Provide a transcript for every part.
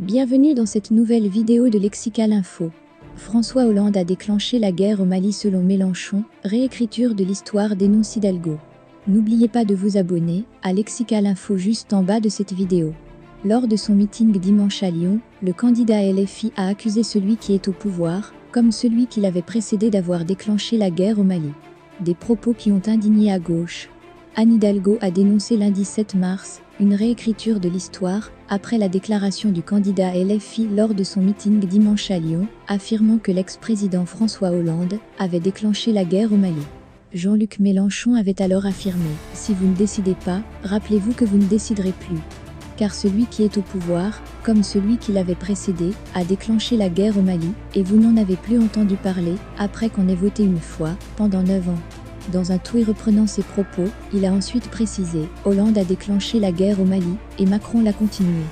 Bienvenue dans cette nouvelle vidéo de Lexical Info. François Hollande a déclenché la guerre au Mali selon Mélenchon, réécriture de l'histoire dénonce Hidalgo. N'oubliez pas de vous abonner à Lexical Info juste en bas de cette vidéo. Lors de son meeting dimanche à Lyon, le candidat LFI a accusé celui qui est au pouvoir, comme celui qui l'avait précédé d'avoir déclenché la guerre au Mali. Des propos qui ont indigné à gauche. Anne Hidalgo a dénoncé lundi 7 mars une réécriture de l'histoire après la déclaration du candidat LFI lors de son meeting dimanche à Lyon, affirmant que l'ex-président François Hollande avait déclenché la guerre au Mali. Jean-Luc Mélenchon avait alors affirmé « Si vous ne décidez pas, rappelez-vous que vous ne déciderez plus ». Car celui qui est au pouvoir, comme celui qui l'avait précédé, a déclenché la guerre au Mali, et vous n'en avez plus entendu parler, après qu'on ait voté une fois, pendant 9 ans. Dans un tweet reprenant ses propos, il a ensuite précisé « Hollande a déclenché la guerre au Mali, et Macron l'a continué ».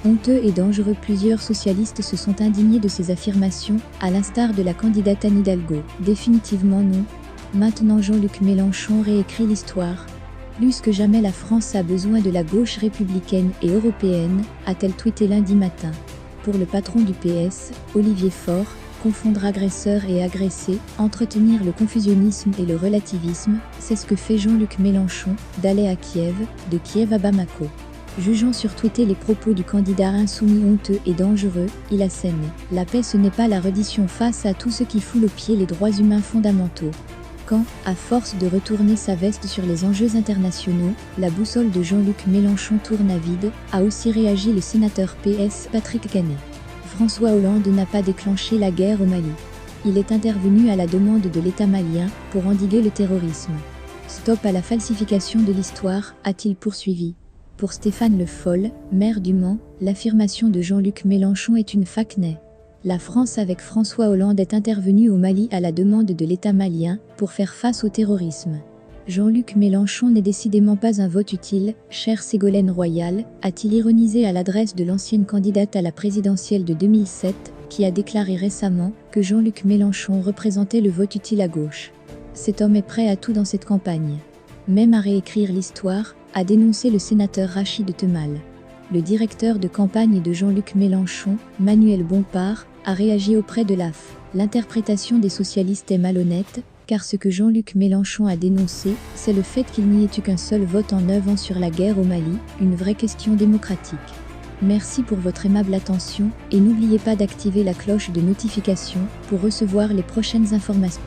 Honteux et dangereux, plusieurs socialistes se sont indignés de ces affirmations, à l'instar de la candidate Anne Hidalgo. Définitivement non. Maintenant Jean-Luc Mélenchon réécrit l'histoire. Plus que jamais la France a besoin de la gauche républicaine et européenne, a-t-elle tweeté lundi matin. Pour le patron du PS, Olivier Faure, confondre agresseur et agressé, entretenir le confusionnisme et le relativisme, c'est ce que fait Jean-Luc Mélenchon, d'aller à Kiev, de Kiev à Bamako. Jugeant sur Twitter les propos du candidat insoumis honteux et dangereux, il assène « La paix ce n'est pas la reddition face à tout ce qui foule aux pieds les droits humains fondamentaux ». Quand, à force de retourner sa veste sur les enjeux internationaux, la boussole de Jean-Luc Mélenchon tourne à vide, a aussi réagi le sénateur PS Patrick Canet. François Hollande n'a pas déclenché la guerre au Mali. Il est intervenu à la demande de l'État malien pour endiguer le terrorisme. Stop à la falsification de l'histoire, a-t-il poursuivi. Pour Stéphane Le Foll, maire du Mans, l'affirmation de Jean-Luc Mélenchon est une fake news. La France avec François Hollande est intervenue au Mali à la demande de l'État malien pour faire face au terrorisme. Jean-Luc Mélenchon n'est décidément pas un vote utile, chère Ségolène Royal, a-t-il ironisé à l'adresse de l'ancienne candidate à la présidentielle de 2007, qui a déclaré récemment que Jean-Luc Mélenchon représentait le vote utile à gauche. Cet homme est prêt à tout dans cette campagne. Même à réécrire l'histoire, a dénoncé le sénateur Rachid Temal. Le directeur de campagne de Jean-Luc Mélenchon, Manuel Bompard, a réagi auprès de l'AF. L'interprétation des socialistes est malhonnête, car ce que Jean-Luc Mélenchon a dénoncé, c'est le fait qu'il n'y ait eu qu'un seul vote en 9 ans sur la guerre au Mali, une vraie question démocratique. Merci pour votre aimable attention, et n'oubliez pas d'activer la cloche de notification pour recevoir les prochaines informations.